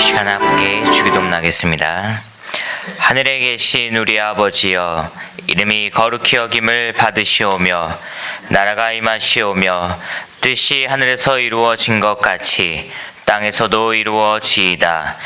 시간 함께 주기도문하겠습니다. 하늘에 계신 우리 아버지여, 이름이 거룩히 여김을 받으시오며 나라가 임하시오며 뜻이 하늘에서 이루어진 것 같이 땅에서도 이루어지이다.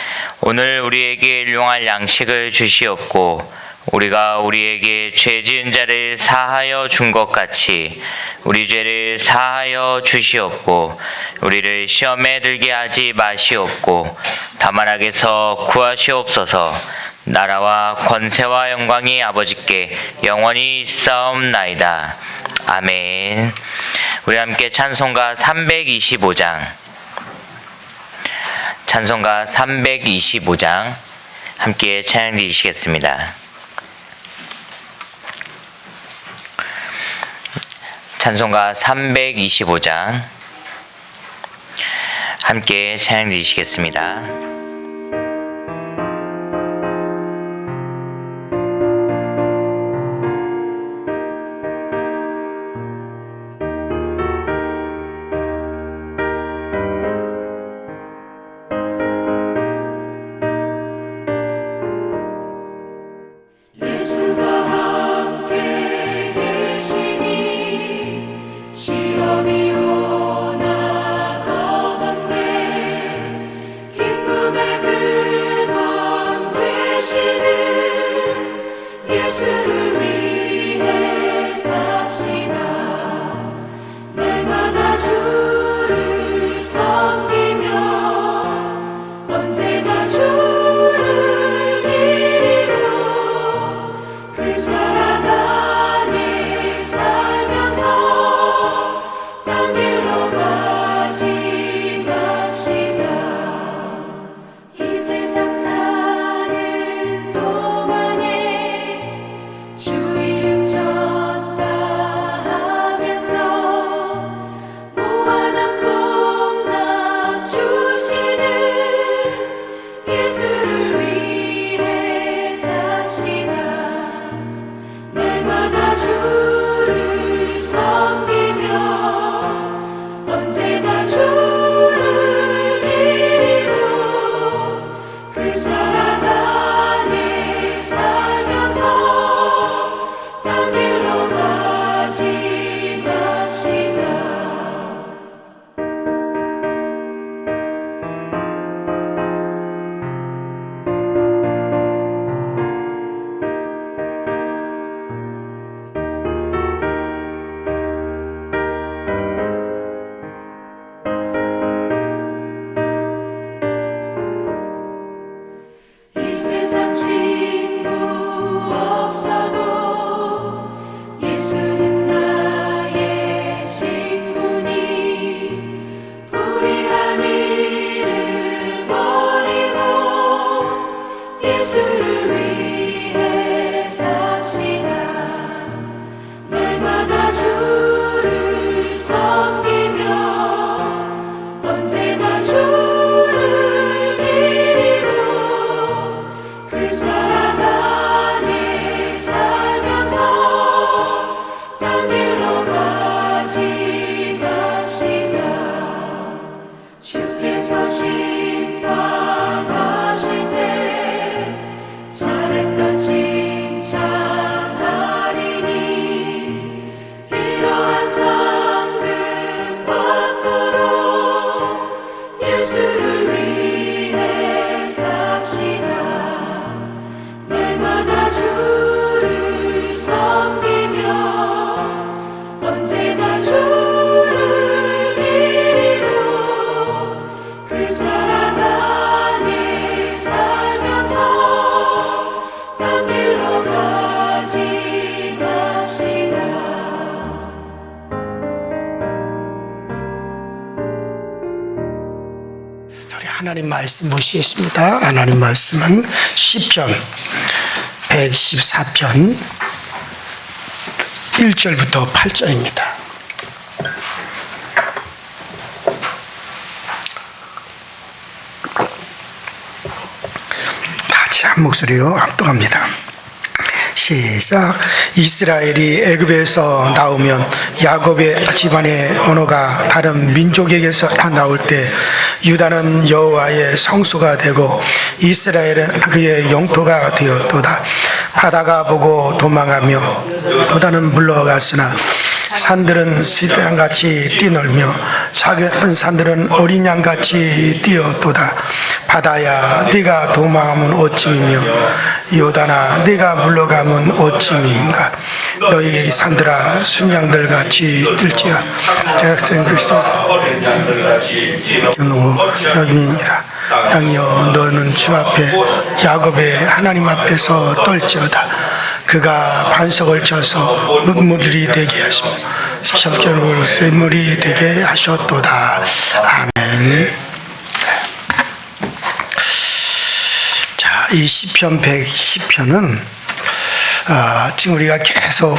오늘 우리에게 일용할 양식을 주시옵고 우리가 우리에게 죄 지은 자를 사하여 준 것 같이 우리 죄를 사하여 주시옵고 우리를 시험에 들게 하지 마시옵고 다만 악에서 구하시옵소서. 나라와 권세와 영광이 아버지께 영원히 있사옵나이다. 아멘. 우리 함께 찬송가 325장 함께 찬양 드리시겠습니다. 찬송가 325장 함께 찬양 드리시겠습니다. 하나님 말씀 보시겠습니다. 하나님 말씀은 시편 114편 1절부터 8절입니다. 같이 한 목소리로 합독합니다. 시작. 이스라엘이 애굽에서 나오면 야곱의 집안의 언어가 다른 민족에게서 나올 때 유다는 여호와의 성소가 되고 이스라엘은 그의 영토가 되었도다. 바다가 보고 도망하며 바다는 물러갔으나 산들은 시장같이 뛰놀며 작은 산들은 어린 양같이 뛰었도다. 바다야 네가 도망하면 어찌미며 요단아 네가 물러가면 어찌미인가. 너희 산들아 순양들같이 뛸지어 자격생 그리스도 여기니라. 땅이여 너는 주 앞에 야곱의 하나님 앞에서 떨지어다. 그가 반석을 쳐서 흙물이 되게 하시며 십자결을 쇠물이 되게 하셨도다. 아멘. 자, 이 시편 110편은 지금 우리가 계속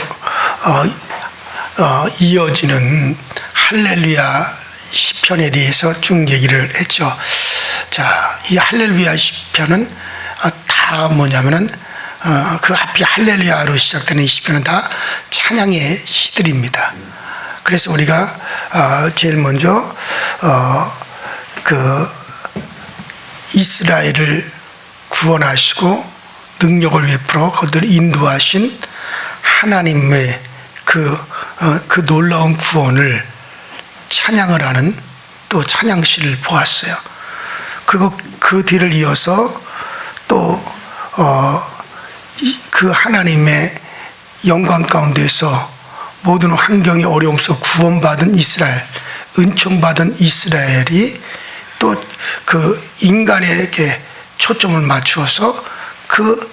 이어지는 할렐루야 시편에 대해서 쭉 얘기를 했죠. 자, 이 할렐루야 시편은 다 뭐냐면은 그 앞이 할렐루야로 시작되는 이 시편은 다 찬양의 시들입니다. 그래서 우리가 제일 먼저 그 이스라엘을 구원하시고 능력을 베풀어 그들을 인도하신 하나님의 그 놀라운 구원을 찬양을 하는 또 찬양시를 보았어요. 그리고 그 뒤를 이어서 또 그 하나님의 영광 가운데서 모든 환경의 어려움 속 구원받은 이스라엘, 은총받은 이스라엘이 또 그 인간에게 초점을 맞추어서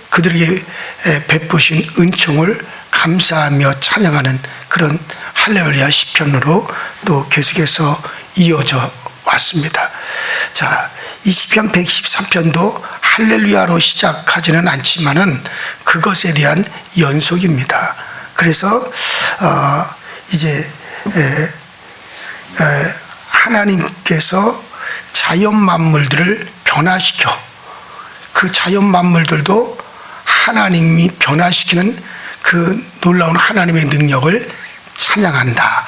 그들에게 베푸신 은총을 감사하며 찬양하는 그런 할렐루야 시편으로 또 계속해서 이어져 왔습니다. 자, 이 시편 113편도 할렐루야로 시작하지는 않지만은 그것에 대한 연속입니다. 그래서 이제 하나님께서 자연 만물들을 변화시켜 그 자연 만물들도 하나님이 변화시키는 그 놀라운 하나님의 능력을 찬양한다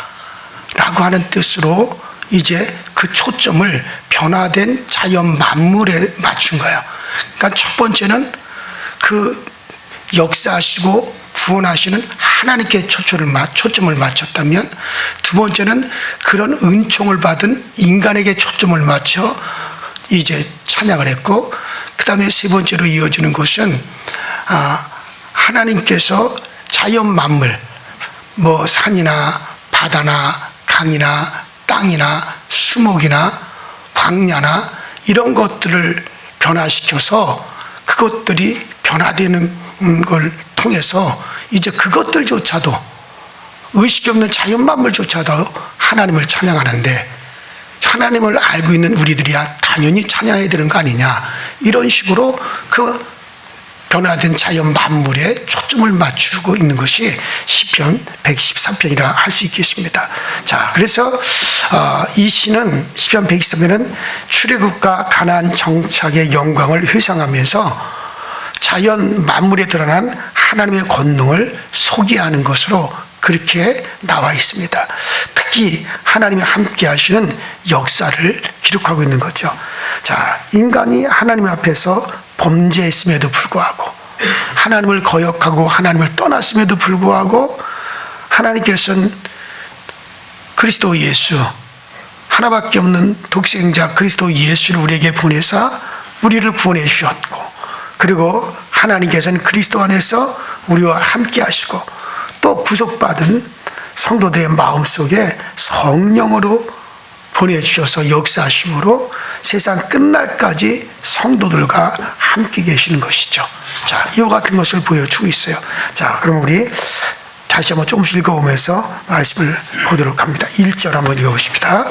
라고 하는 뜻으로 이제 그 초점을 변화된 자연 만물에 맞춘 거예요. 그러니까 첫 번째는 그 역사하시고 구원하시는 하나님께 초점을 맞췄다면, 두 번째는 그런 은총을 받은 인간에게 초점을 맞춰 이제 찬양을 했고, 그 다음에 세 번째로 이어지는 것은 하나님께서 자연 만물, 뭐 산이나 바다나 강이나 땅이나 수목이나 광야나 이런 것들을 변화시켜서 그것들이 변화되는 걸 통해서 이제 그것들조차도, 의식이 없는 자연 만물조차도 하나님을 찬양하는데, 하나님을 알고 있는 우리들이야 당연히 찬양해야 되는 거 아니냐, 이런 식으로 그 변화된 자연 만물에 초점을 맞추고 있는 것이 시편 113편이라 할 수 있겠습니다. 자, 그래서 이 시는, 시편 113편은 출애굽과 가나안 정착의 영광을 회상하면서 자연 만물에 드러난 하나님의 권능을 소개하는 것으로 그렇게 나와 있습니다. 특히 하나님이 함께 하시는 역사를 기록하고 있는 거죠. 자, 인간이 하나님 앞에서 범죄했음에도 불구하고, 하나님을 거역하고 하나님을 떠났음에도 불구하고, 하나님께서는 그리스도 예수, 하나밖에 없는 독생자 그리스도 예수를 우리에게 보내사 우리를 구원해 주셨고, 그리고 하나님께서는 그리스도 안에서 우리와 함께 하시고, 또 구속받은 성도들의 마음속에 성령으로 보내주셔서 역사하심으로 세상 끝날까지 성도들과 함께 계시는 것이죠. 자, 이와 같은 것을 보여주고 있어요. 자, 그럼 우리 다시 한번 조금씩 읽어보면서 말씀을 보도록 합니다. 1절 한번 읽어보십시다.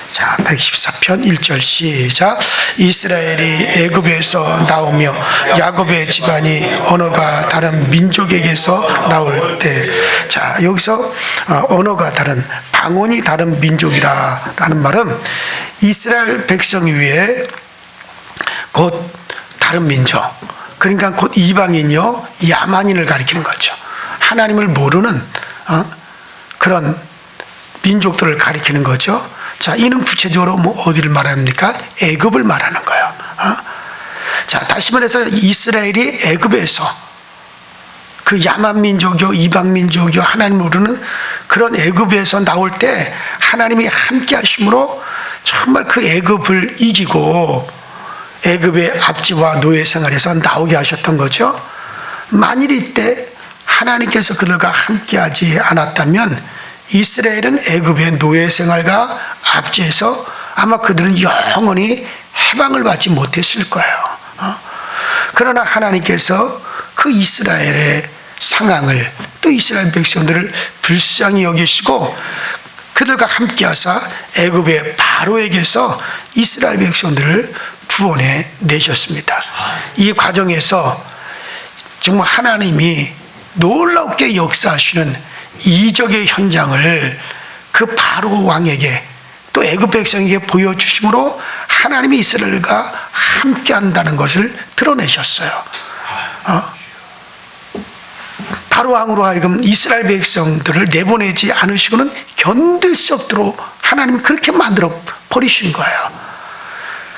자, 114편 1절 시작. 이스라엘이 애굽에서 나오며 야곱의 집안이 언어가 다른 민족에게서 나올 때, 자, 여기서 언어가 다른, 방언이 다른 민족이라는 말은 이스라엘 백성 위에 곧 다른 민족, 그러니까 곧 이방인이요 야만인을 가리키는 거죠. 하나님을 모르는 그런 민족들을 가리키는 거죠. 자, 이는 구체적으로 뭐 어디를 말합니까? 애굽을 말하는 거예요. 자, 다시 말해서 이스라엘이 애굽에서 그 야만 민족이요 이방 민족이요 하나님 모르는 그런 애굽에서 나올 때 하나님이 함께 하심으로 정말 그 애굽을 이기고 애굽의 압제와 노예 생활에서 나오게 하셨던 거죠. 만일 이때 하나님께서 그들과 함께하지 않았다면 이스라엘은 애굽의 노예 생활과 압제에서 아마 그들은 영원히 해방을 받지 못했을 거예요. 그러나 하나님께서 그 이스라엘의 상황을 또 이스라엘 백성들을 불쌍히 여기시고 그들과 함께하사 애굽의 바로에게서 이스라엘 백성들을 구원해 내셨습니다. 이 과정에서 정말 하나님이 놀랍게 역사하시는 이적의 현장을 그 바로 왕에게 또 애굽 백성에게 보여주심으로 하나님이 이스라엘과 함께한다는 것을 드러내셨어요. 바로 왕으로 하여금 이스라엘 백성들을 내보내지 않으시고는 견딜 수 없도록 하나님이 그렇게 만들어 버리신 거예요.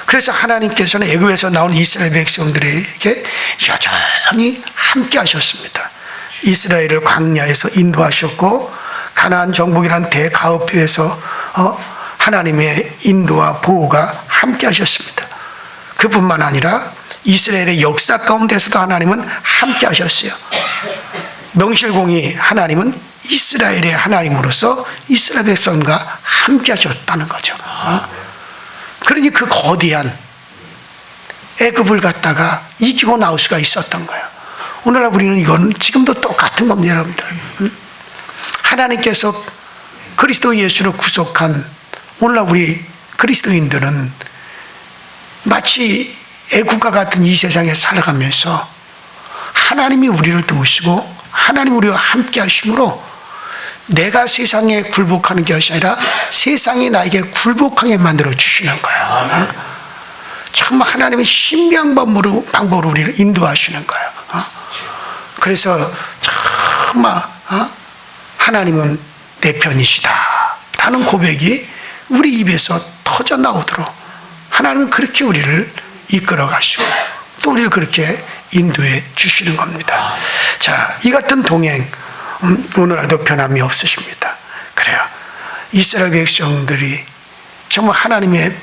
그래서 하나님께서는 애굽에서 나온 이스라엘 백성들에게 여전히 함께 하셨습니다. 이스라엘을 광야에서 인도하셨고 가나안 정복이라는 대가업에서 하나님의 인도와 보호가 함께 하셨습니다. 그뿐만 아니라 이스라엘의 역사 가운데서도 하나님은 함께 하셨어요. 명실공히 하나님은 이스라엘의 하나님으로서 이스라엘 백성과 함께 하셨다는 거죠. 그러니 그 거대한 애굽을 갖다가 이기고 나올 수가 있었던 거예요. 오늘날 우리는 이건 지금도 똑같은 겁니다, 여러분들. 하나님께서 그리스도 예수로 구속한 오늘날 우리 그리스도인들은 마치 애국과 같은 이 세상에 살아가면서 하나님이 우리를 도우시고 하나님 우리와 함께 하심으로 내가 세상에 굴복하는 것이 아니라 세상이 나에게 굴복하게 만들어 주시는 거예요. 정말 하나님의 신비한 방법으로 우리를 인도하시는 거예요. 그래서 정말 하나님은 내 편이시다 라는 고백이 우리 입에서 터져 나오도록 하나님은 그렇게 우리를 이끌어 가시고 또 우리를 그렇게 인도해 주시는 겁니다. 자, 이 같은 동행 오늘날도 변함이 없으십니다. 그래요. 이스라엘 백성들이 정말 하나님의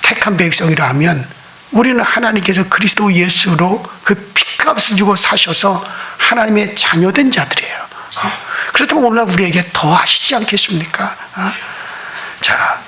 택한 백성이라 하면 우리는 하나님께서 그리스도 예수로 그 피값을 주고 사셔서 하나님의 자녀된 자들이에요. 그렇다면 오늘날 우리에게 더 하시지 않겠습니까? 자,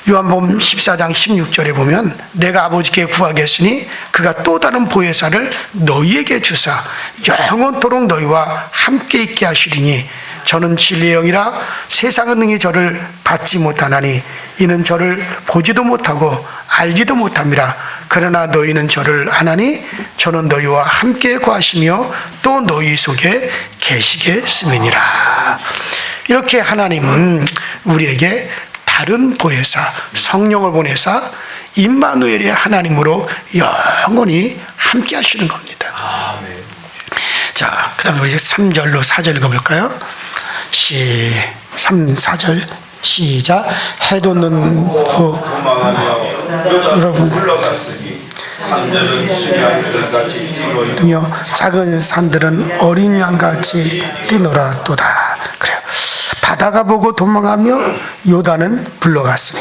요한복음 14장 16절에 보면 내가 아버지께 구하겠으니 그가 또 다른 보혜사를 너희에게 주사 영원토록 너희와 함께 있게 하시리니 저는 진리의 영이라 세상은 능히 저를 받지 못하나니 이는 저를 보지도 못하고 알지도 못함이라 그러나 너희는 저를 아나니 저는 너희와 함께 거하시며 또 너희 속에 계시겠음이니라. 이렇게 하나님은 우리에게 다른 보혜사 성령을 보내사 임마누엘의 하나님으로 영원히 함께 하시는 겁니다. 자, 그 다음에 우리 3절로 4절 읽어볼까요? 4절 시작. 해돋는 여러분 작은 산들은 어린 양같이 뛰노라도다. 그래요. 바다가 보고 도망하며 요단은 불러갔으니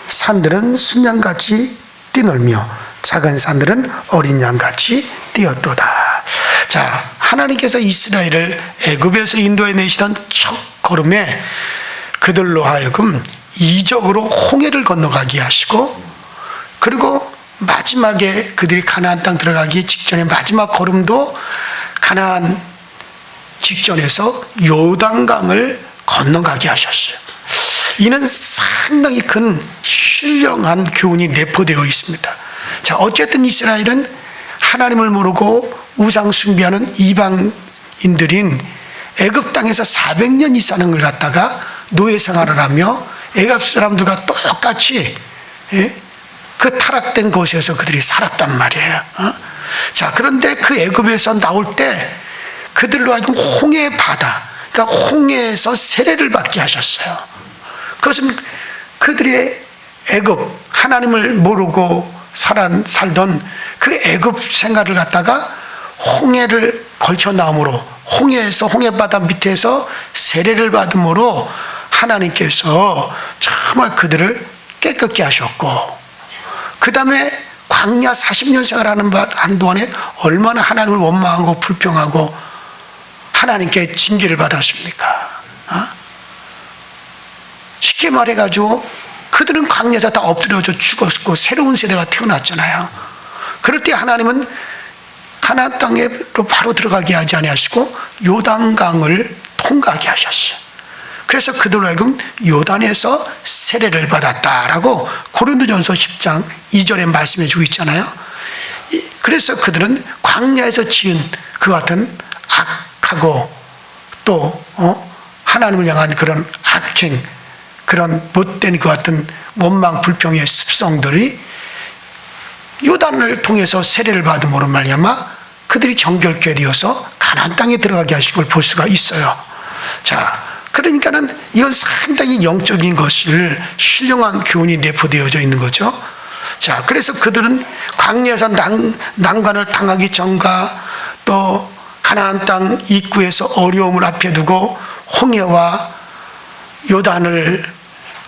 산들은 순양같이 뛰놀며 작은 산들은 어린 양같이 뛰었도다. 자, 하나님께서 이스라엘을 애굽에서 인도해 내시던 첫 걸음에 그들로 하여금 이적으로 홍해를 건너가게 하시고 그리고 마지막에 그들이 가나안 땅 들어가기 직전에 마지막 걸음도 가나안 직전에서 요단강을 건너가게 하셨어요. 이는 상당히 큰 신령한 교훈이 내포되어 있습니다. 자, 어쨌든 이스라엘은 하나님을 모르고 우상 숭배하는 이방인들인 애굽 땅에서 400년 이상을 갖다가 노예 생활을 하며 애굽 사람들과 똑같이 그 타락된 곳에서 그들이 살았단 말이에요. 자, 그런데 그 애굽에서 나올 때 그들로 하여금 홍해 바다, 그러니까 홍해에서 세례를 받게 하셨어요. 그것은 그들의 애굽, 하나님을 모르고 살던 그 애굽 생활을 갖다가 홍해를 걸쳐 나옴으로, 홍해에서, 홍해바다 밑에서 세례를 받음으로 하나님께서 정말 그들을 깨끗게 하셨고, 그 다음에 광야 40년 생활하는 한동안에 얼마나 하나님을 원망하고 불평하고 하나님께 징계를 받았습니까? 쉽게 말해가지고 그들은 광야에서 다 엎드려져 죽었고 새로운 세대가 태어났잖아요. 그럴 때 하나님은 가나안 땅으로 바로 들어가게 하지 아니하시고 요단강을 통과하게 하셨어요. 그래서 그들로 하여금 요단에서 세례를 받았다라고 고린도전서 10장 2절에 말씀해 주고 있잖아요. 그래서 그들은 광야에서 지은 그 같은 악하고 또 하나님을 향한 그런 악행, 그런 못된 그 같은 원망 불평의 습성들이 요단을 통해서 세례를 받음으로 말미암아 그들이 정결케 되어서 가나안 땅에 들어가게 하신 걸 볼 수가 있어요. 자, 그러니까는 이건 상당히 영적인 것을 신령한 교훈이 내포되어져 있는 거죠. 자, 그래서 그들은 광야에서 난관을 당하기 전과 또 가나안 땅 입구에서 어려움을 앞에 두고 홍해와 요단을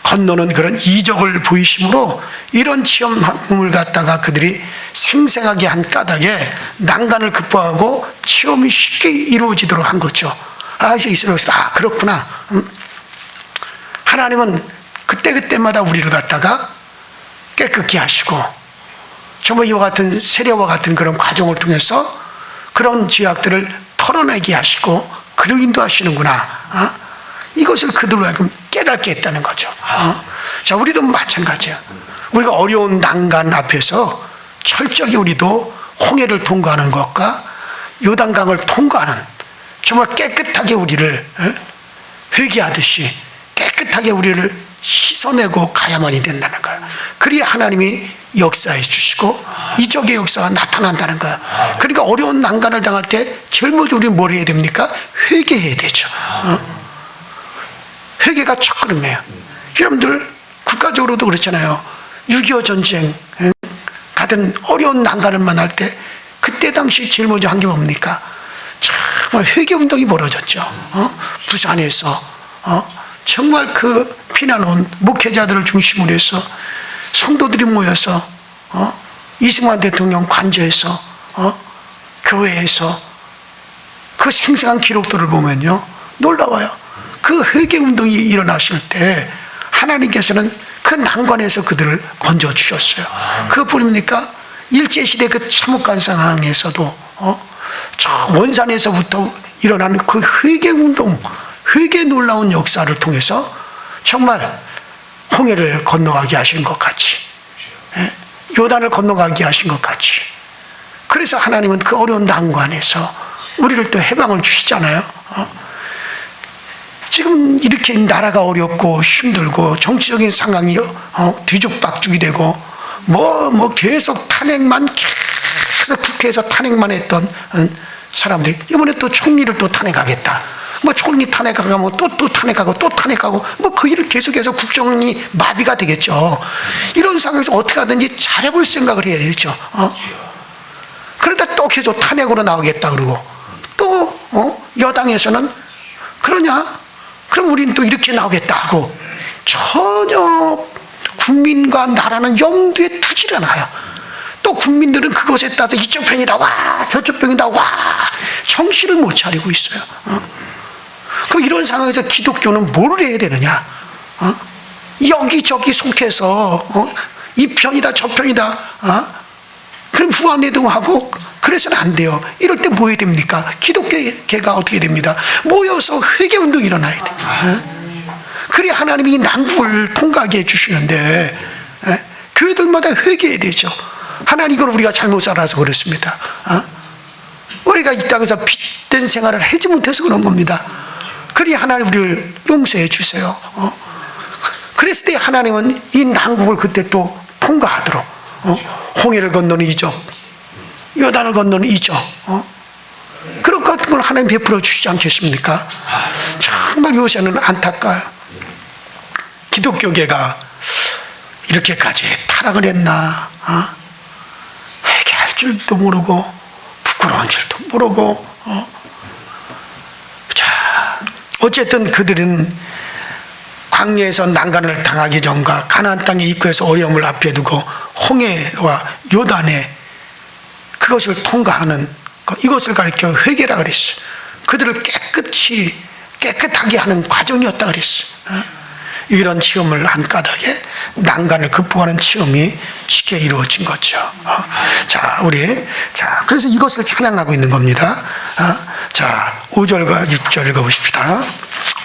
건너는 그런 이적을 보이심으로 이런 체험을 갖다가 그들이 생생하게 한 까닭에 난간을 극복하고 체험이 쉽게 이루어지도록 한 거죠. 그래서 이스라엘에서 그렇구나. 하나님은 그때그때마다 우리를 갖다가 깨끗게 하시고 정말 이와 같은 세례와 같은 그런 과정을 통해서 그런 죄악들을 털어내게 하시고 그를 인도하시는구나. 이것을 그들로 하여금 깨닫게 했다는 거죠. 자, 우리도 마찬가지예요. 우리가 어려운 난간 앞에서 철저히 우리도 홍해를 통과하는 것과 요단강을 통과하는 정말 깨끗하게 우리를 회개하듯이 깨끗하게 우리를 씻어내고 가야만이 된다는 거예요. 그래야 하나님이 역사해 주시고 이적의 역사가 나타난다는 거예요. 그러니까 어려운 난간을 당할 때 제일 먼저 우리는 뭘 해야 됩니까? 회개해야 되죠. 회개가 첫걸음이에요. 여러분들 국가적으로도 그렇잖아요. 6.25 전쟁 같은 어려운 난간을 만날 때 그때 당시 제일 먼저 한 게 뭡니까? 정말 회개운동이 벌어졌죠. 부산에서 정말 그 피난 온 목회자들을 중심으로 해서 성도들이 모여서 이승만 대통령 관저에서 교회에서 그 생생한 기록들을 보면요 놀라워요. 그 회개운동이 일어났을 때 하나님께서는 그 난관에서 그들을 건져주셨어요. 그뿐입니까? 일제시대 그 참혹한 상황에서도 저 원산에서부터 일어나는 그 회개운동, 회개 놀라운 역사를 통해서 정말 홍해를 건너가게 하신 것 같이, 요단을 건너가게 하신 것 같이, 그래서 하나님은 그 어려운 난관에서 우리를 또 해방을 주시잖아요. 지금 이렇게 나라가 어렵고 힘들고 정치적인 상황이 뒤죽박죽이 되고 뭐 계속 탄핵만 계속 국회에서 탄핵만 했던 사람들이 이번에 또 총리를 또 탄핵하겠다. 뭐 총리 탄핵하면 또 탄핵하고 또 탄핵하고 뭐 그 일을 계속해서 국정이 마비가 되겠죠. 이런 상황에서 어떻게 하든지 잘해볼 생각을 해야 되죠. 그러다 또 계속 탄핵으로 나오겠다 그러고 또 여당에서는 그러냐? 그럼 우리는 또 이렇게 나오겠다 하고 전혀 국민과 나라는 염두에 두질 않아요. 또 국민들은 그것에 따라서 이쪽 편이다 와 저쪽 편이다 와 정신을 못 차리고 있어요. 그럼 이런 상황에서 기독교는 뭐를 해야 되느냐? 여기저기 속해서 이 편이다 저 편이다 그럼 부안내동하고 그래서는 안 돼요. 이럴 때 뭐 해야 됩니까? 기독교계가 어떻게 됩니다? 모여서 회개운동이 일어나야 돼요. 그래야 하나님이 이 난국을 통과하게 해주시는데 교회들마다 회개해야 되죠. 하나님 이걸 우리가 잘못 살아서 그렇습니다. 우리가 이 땅에서 빛된 생활을 하지 못해서 그런 겁니다. 그래야 하나님 우리를 용서해 주세요. 그랬을 때 하나님은 이 난국을 그때 또 통과하도록 홍해를 건너는 이적, 요단을 건너는 이적, 그런 것 같은 걸 하나님 베풀어 주시지 않겠습니까? 정말 요새는 안타까워요. 기독교계가 이렇게까지 타락을 했나? 회개할 줄도 모르고 부끄러운 줄도 모르고. 자, 어쨌든 그들은 광야에서 난간을 당하기 전과 가나안 땅의 입구에서 어려움을 앞에 두고 홍해와 요단에 그것을 통과하는 이것을 가리켜 회개라 그랬어요. 그들을 깨끗하게 하는 과정이었다 그랬어요. 이런 체험을 한 까닭에 난간을 극복하는 체험이 쉽게 이루어진 거죠. 자, 그래서 이것을 찬양하고 있는 겁니다. 자, 5절과 6절 읽어보십시다.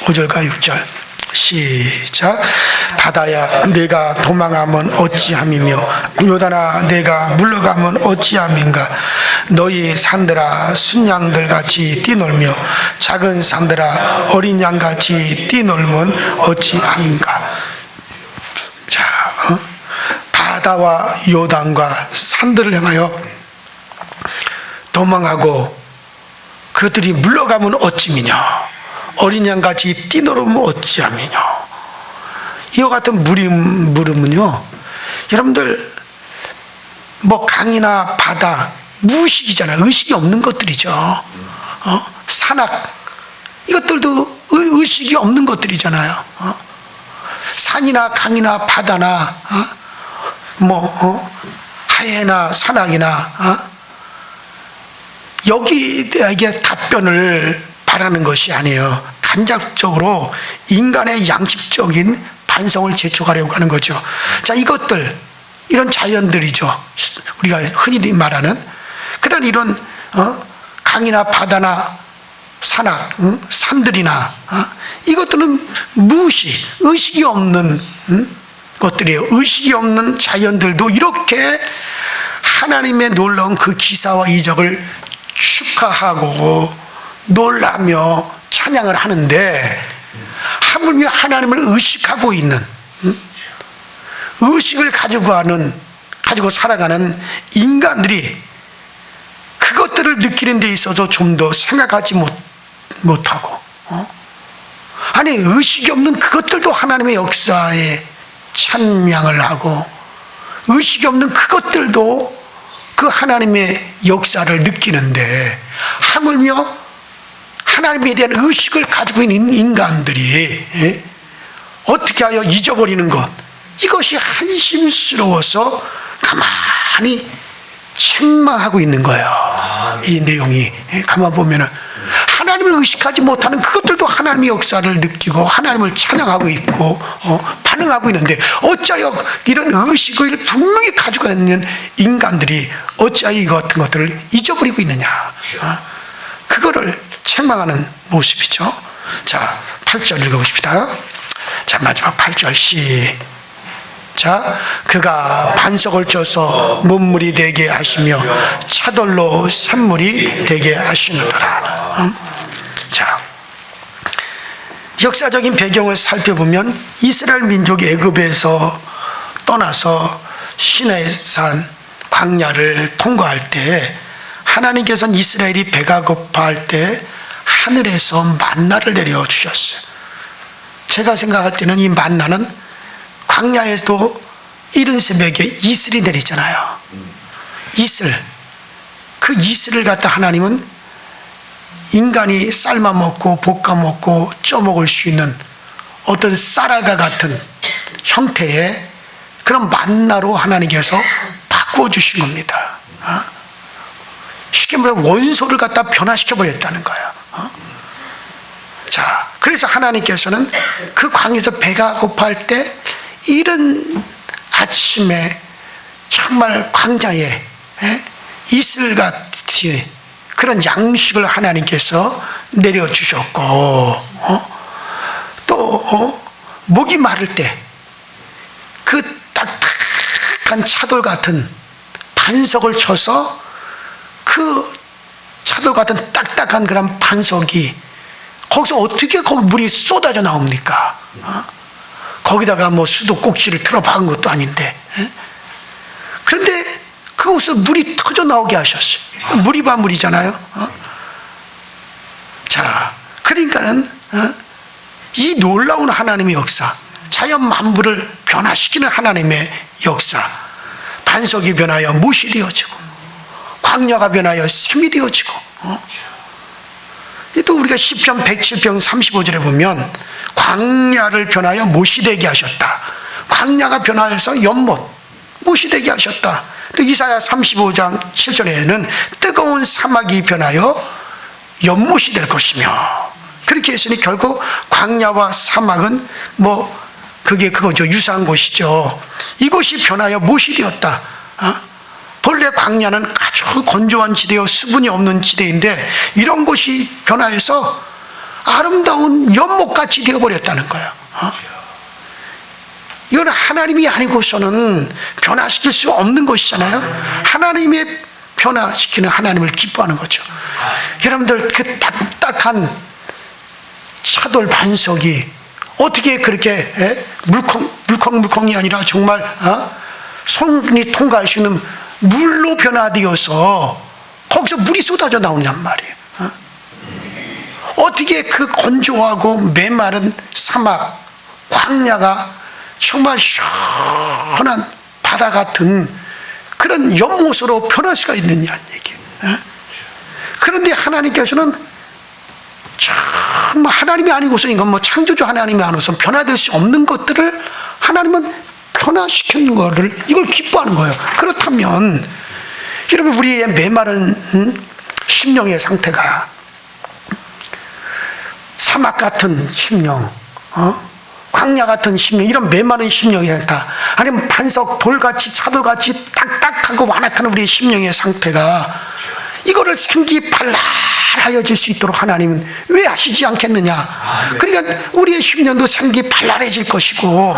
5절과 6절. 시작. 바다야 내가 도망하면 어찌함이며 요단아 내가 물러가면 어찌함인가. 너희 산들아 순양들같이 뛰놀며 작은 산들아 어린 양같이 뛰놀면 어찌함인가. 자, 바다와 요단과 산들을 향하여 도망하고 그들이 물러가면 어찌미냐. 어린 양같이 뛰놀으면 어찌하면요. 이와 같은 물음은요, 여러분들 뭐 강이나 바다 무의식이잖아요. 의식이 없는 것들이죠. 산악 이것들도 의식이 없는 것들이잖아요. 산이나 강이나 바다나 하해나 산악이나 여기에게 답변을 바라는 것이 아니에요. 간접적으로 인간의 양식적인 반성을 재촉하려고 하는 거죠. 자, 이런 자연들이죠. 우리가 흔히 말하는 그런 이런 강이나 바다나 산악, 산들이나 이것들은 의식이 없는 것들이에요. 의식이 없는 자연들도 이렇게 하나님의 놀라운 그 기사와 이적을 축하하고 놀라며 찬양을 하는데 하물며 하나님을 의식하고 있는 의식을 가지고 살아가는 인간들이 그것들을 느끼는 데 있어서 좀 더 생각하지 못하고 아니 의식이 없는 그것들도 하나님의 역사에 찬양을 하고 의식이 없는 그것들도 그 하나님의 역사를 느끼는데 하물며 하나님에 대한 의식을 가지고 있는 인간들이 어떻게 하여 잊어버리는 것, 이것이 한심스러워서 가만히 책망하고 있는 거예요. 이 내용이 가만 보면은 하나님을 의식하지 못하는 그것들도 하나님의 역사를 느끼고 하나님을 찬양하고 있고 반응하고 있는데 어찌하여 이런 의식을 분명히 가지고 있는 인간들이 어찌하여 이 같은 것들을 잊어버리고 있느냐. 그거를 책망하는 모습이죠. 자, 8절 읽어보십시다. 자, 마지막 8절 시작. 그가 반석을 쳐서 문물이 되게 하시며 차돌로 샘물이 되게 하시느니라. 자, 역사적인 배경을 살펴보면 이스라엘 민족이 애굽에서 떠나서 시내산 광야를 통과할 때 하나님께서는 이스라엘이 배가 고파할 때 하늘에서 만나를 내려주셨어요. 제가 생각할 때는 이 만나는 광야에도 이른 새벽에 이슬이 내리잖아요. 이슬. 그 이슬을 갖다 하나님은 인간이 삶아 먹고 볶아 먹고 쪄 먹을 수 있는 어떤 쌀알과 같은 형태의 그런 만나로 하나님께서 바꾸어 주신 겁니다. 쉽게 말하면 원소를 갖다 변화시켜 버렸다는 거예요. 자, 그래서 하나님께서는 그 광야에서 배가 고파할 때 이른 아침에 정말 광야에 이슬같이 그런 양식을 하나님께서 내려주셨고 또 목이 마를 때 그 딱딱한 차돌 같은 반석을 쳐서 그 차돌 같은 딱딱한 그런 반석이 거기서 어떻게 거기 물이 쏟아져 나옵니까? 거기다가 뭐 수도꼭지를 틀어 박은 것도 아닌데. 그런데 연못에서 물이 터져 나오게 하셨어요. 물이 바물이잖아요. 자, 그러니까는 이 놀라운 하나님의 역사, 자연 만물을 변화시키는 하나님의 역사, 반석이 변하여 못이 되어지고 광야가 변하여 샘이 되어지고, 또 우리가 시편 107편 35절에 보면 광야를 변하여 못이 되게 하셨다. 광야가 변하여서 연못, 못이 되게 하셨다. 또 이사야 35장 7절에는 뜨거운 사막이 변하여 연못이 될 것이며, 그렇게 했으니 결국 광야와 사막은 그거죠. 유사한 곳이죠. 이곳이 변하여 못이 되었다. 본래 광야는 아주 건조한 지대요, 수분이 없는 지대인데 이런 곳이 변하여서 아름다운 연못같이 되어버렸다는 거예요. 이건 하나님이 아니고서는 변화시킬 수 없는 것이잖아요. 하나님의 변화시키는 하나님을 기뻐하는 거죠. 여러분들 그 딱딱한 차돌 반석이 어떻게 그렇게 물컹물컹이 아니라 정말 손이 통과할 수 있는 물로 변화되어서 거기서 물이 쏟아져 나오냔 말이에요. 어떻게 그 건조하고 메마른 사막, 광야가 정말 시원한 바다 같은 그런 연못으로 변할 수가 있느냐는 얘기예요. 그런데 하나님께서는 정말 하나님이 아니고서 이건 창조주 하나님이 아니고서 변화될 수 없는 것들을 하나님은 변화시키는 거를 이걸 기뻐하는 거예요. 그렇다면 여러분, 우리의 메마른 심령의 상태가 사막 같은 심령, 광야 같은 심령, 이런 메마른 심령의 상태, 아니면 반석 돌같이 차돌같이 딱딱하고 완악한 우리의 심령의 상태가 이거를 생기 발랄하여질 수 있도록 하나님은 왜 하시지 않겠느냐. 그러니까 우리의 심령도 생기 발랄해질 것이고,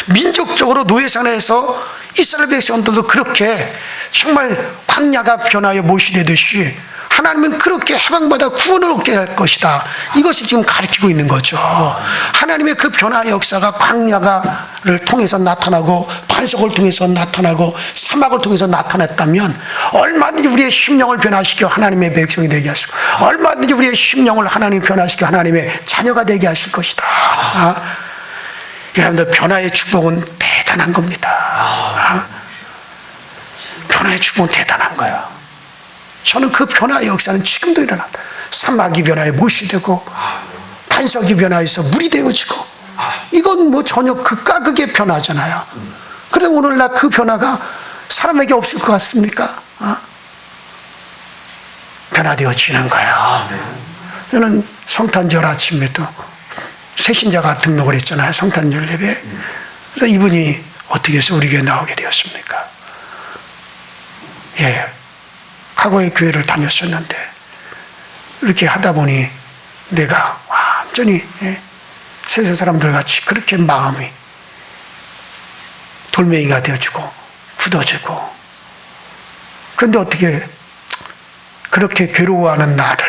민족적으로 노예산에서 이스라엘 백성들도 그렇게 정말 광야가 변하여 못이 되듯이 하나님은 그렇게 해방받아 구원을 얻게 할 것이다. 이것을 지금 가르치고 있는 거죠. 하나님의 그 변화의 역사가 광야를 통해서 나타나고 반석을 통해서 나타나고 사막을 통해서 나타났다면 얼마든지 우리의 심령을 변화시켜 하나님의 백성이 되게 하시고 얼마든지 우리의 심령을 하나님 변화시켜 하나님의 자녀가 되게 하실 것이다. 여러분들, 변화의 축복은 대단한 겁니다. 변화의 축복은 대단한 거예요. 저는 그 변화의 역사는 지금도 일어난다. 사막이 변화해 못이 되고 반석이 변화해서 물이 되어지고, 이건 전혀 극과 극의 변화잖아요. 그런데 오늘날 그 변화가 사람에게 없을 것 같습니까? 변화되어지는 거예요. 저는 성탄절 아침에도 새신자가 등록을 했잖아요. 성탄절 예배. 그래서 이분이 어떻게 해서 우리 교회 나오게 되었습니까? 과거에 교회를 다녔었는데 이렇게 하다 보니 내가 완전히 세상 사람들 같이 그렇게 마음이 돌멩이가 되어지고 굳어지고, 그런데 어떻게 그렇게 괴로워하는 나를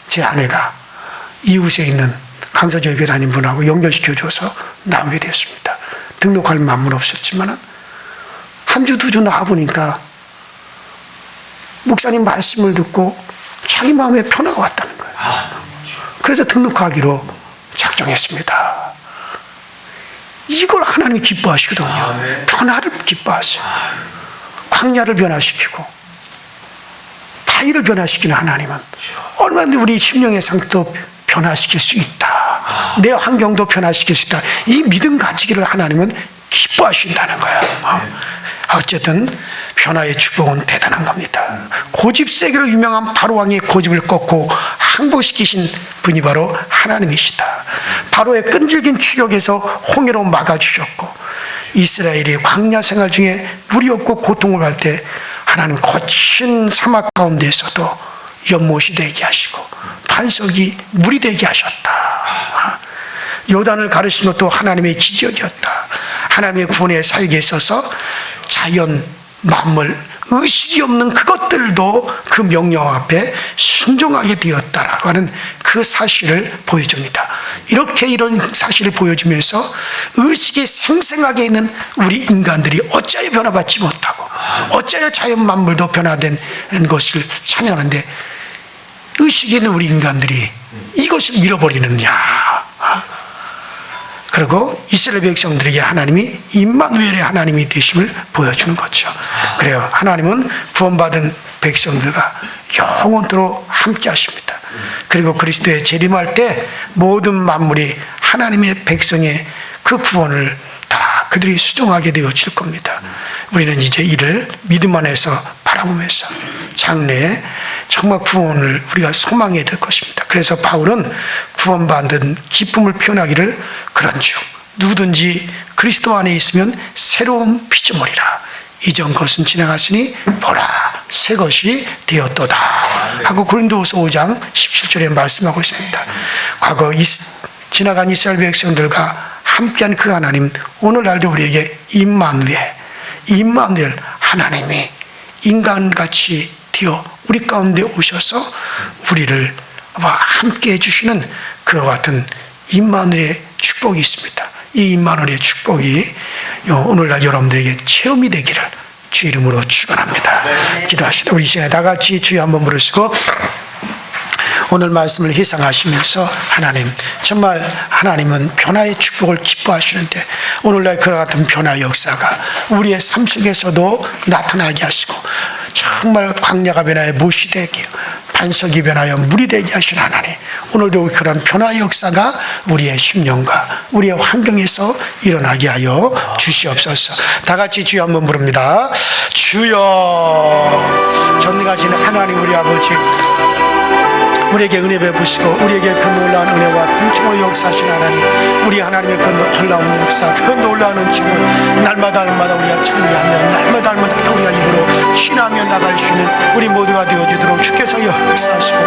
제 아내가 이웃에 있는 강서저에 교회 다닌 분하고 연결시켜줘서 나오게 됐습니다. 등록할 마음은 없었지만 한 주, 두 주 나와보니까 목사님 말씀을 듣고 자기 마음에 변화가 왔다는 거예요. 그래서 등록하기로 작정했습니다. 이걸 하나님이 기뻐하시거든요. 변화를 기뻐하세요. 광야를 변화시키고 바위를 변화시키는 하나님은 얼마든지 우리 심령의 상태도 변화시킬 수 있다. 내 환경도 변화시킬 수 있다. 이 믿음 가지기를 하나님은 기뻐하신다는 거예요. 어쨌든 변화의 축복은 대단한 겁니다. 고집세기로 유명한 바로왕의 고집을 꺾고 항복시키신 분이 바로 하나님이시다. 바로의 끈질긴 추격에서 홍해로 막아주셨고, 이스라엘이 광야 생활 중에 물이 없고 고통을 할 때 하나님 거친 사막 가운데에서도 연못이 되게 하시고 반석이 물이 되게 하셨다. 요단을 가르신 것도 하나님의 기적이었다. 하나님의 구원의 사역에 있어서 자연, 만물, 의식이 없는 그것들도 그 명령 앞에 순종하게 되었다라고 하는 그 사실을 보여줍니다. 이렇게 이런 사실을 보여주면서 의식이 생생하게 있는 우리 인간들이 어찌하여 변화받지 못하고 어찌하여 자연 만물도 변화된 것을 찬양하는데 의식이 있는 우리 인간들이 이것을 잃어버리느냐. 그리고 이스라엘 백성들에게 하나님이 임마누엘의 하나님이 되심을 보여주는 거죠. 그래요. 하나님은 구원받은 백성들과 영원토록 함께 하십니다. 그리고 그리스도의 재림할 때 모든 만물이 하나님의 백성의 그 구원을 다 그들이 수종하게 되어질 겁니다. 우리는 이제 이를 믿음 안에서 바라보면서 장래에 정말 구원을 우리가 소망해야 될 것입니다. 그래서 바울은 구원받은 기쁨을 표현하기를 그런즉 누구든지 그리스도 안에 있으면 새로운 피조물이라. 이전 것은 지나갔으니 보라 새 것이 되었도다 하고 고린도후서 5장 17절에 말씀하고 있습니다. 과거 지나간 이스라엘 백성들과 함께한 그 하나님, 오늘날도 우리에게 임마누엘 하나님이 인간같이 되어 우리 가운데 오셔서 우리를 함께 해주시는 그와 같은 임마누엘의 축복이 있습니다. 이 임마누엘의 축복이 오늘날 여러분들에게 체험이 되기를 주 이름으로 축원합니다. 기도하시다. 우리 시간에 다 같이 주여 한번 부르시고 오늘 말씀을 회상하시면서 하나님, 정말 하나님은 변화의 축복을 기뻐하시는데 오늘날 그와 같은 변화 역사가 우리의 삶 속에서도 나타나게 하시고 정말 광야가 변화에 못이 되게 반석이 변하여 물이 되게 하신 하나님, 오늘도 그런 변화의 역사가 우리의 심령과 우리의 환경에서 일어나게 하여 주시옵소서. 다 같이 주여 한번 부릅니다. 주여, 전능하시는 하나님 우리 아버지, 우리에게 은혜 베푸시고 우리에게 그 놀라운 은혜와 풍성을 역사하신 하나님, 우리 하나님의 그 놀라운 역사, 그 놀라운 은총을 날마다 우리가 찬미하며 날마다 우리가 입으로 신하며 나갈 수 있는 우리 모두가 되어주도록 주께서 역사하시고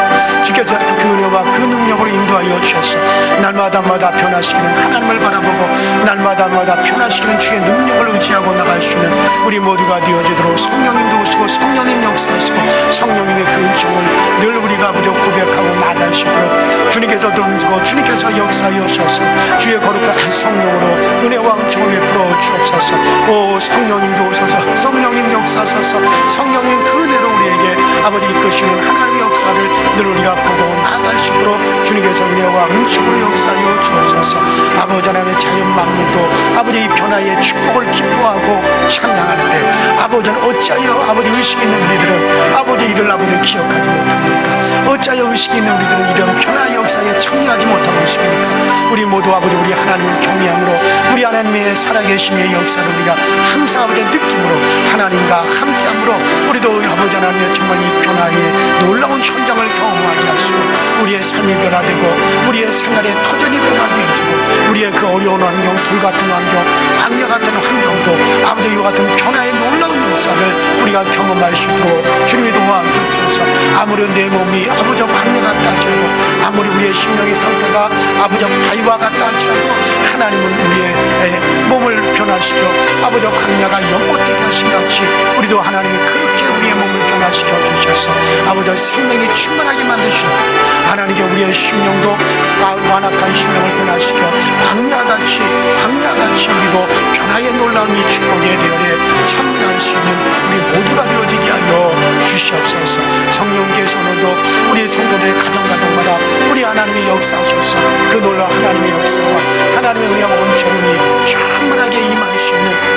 주께서 그 은혜와 그 능력으로 인도하여 주셔서 날마다 변화시키는 하나님을 바라보고 날마다 변화시키는 주의 능력을 의지하고 나갈 수 있는 우리 모두가 되어주도록 성령님도 오시고 성령님 역사하시고 성령님의 그 은총을 늘 우리가 고백하고 나아갈 수 있도록 주님께서 도움주고 주님께서 역사하셔서 주의 거룩한 성령으로 은혜와 은총을 베풀어 주옵소서. 오 성령님도 오셔서 성령님 역사하셔서 성령님 그 은혜로 우리에게 아버지 이끄시는 하나님의 역사를 늘 우리가 보고 나아갈 수 있도록 주님께서 은혜와 은총으로 역사하여 주옵소서. 아버지 하나님의 자연 만물도 아버지 이 변화의 축복을 기뻐하고 찬양하는데 아버지는 어찌하여 아버지 의식 있는 우리들은 아버지 이를 아버지 기억하지 못합니까? 어찌하여 의식 있는 우리들은 이런 변화의 역사에 참여하지 못하고 있습니까? 우리 모두 아버지 우리 하나님을 경외함으로 우리 하나님의 살아계심의 역사를 우리가 항상 아버지 느낌으로 하나님과 함께함으로 우리도 아버지 하나님의 정말 이 변화의 놀라운 현장을 경험하게 하시고 우리의 삶이 변화되고 우리의 생활의 터전이 변하게 해주고 우리의 그 어려운 환경, 불같은 환경, 광야 같은 환경도 아버지 이와 같은 변화의 놀라운 역사를 우리가 경험할 수 있도록 주님이 도와주셔서 아무리 내 몸이 아버지 광야 같다 할지라도 아무리 우리의 심령의 상태가 아버지 바위와 같다 할지라도 하나님은 우리의 몸을 변화시켜 아버지 광야가 연못되게 하신 같이 우리도 하나님이 그렇게 우리의 몸을 변화시켜 주셔서 아버지 생명이 충만하게 만드시고 하나님께 우리의 심령도 완악한 심령을 변화시켜 광야같이 우리도 변화의 놀라운 이 축복의 대열에 참여할 수 있는 우리 모두가 되어지게 하여 주시옵소서. 성령께서 오늘도 우리 성도들의 가정마다 우리 하나님의 역사하셔서 그 놀라운 하나님의 역사와 하나님의 은혜와 온천이 충만하게 임할 수 있는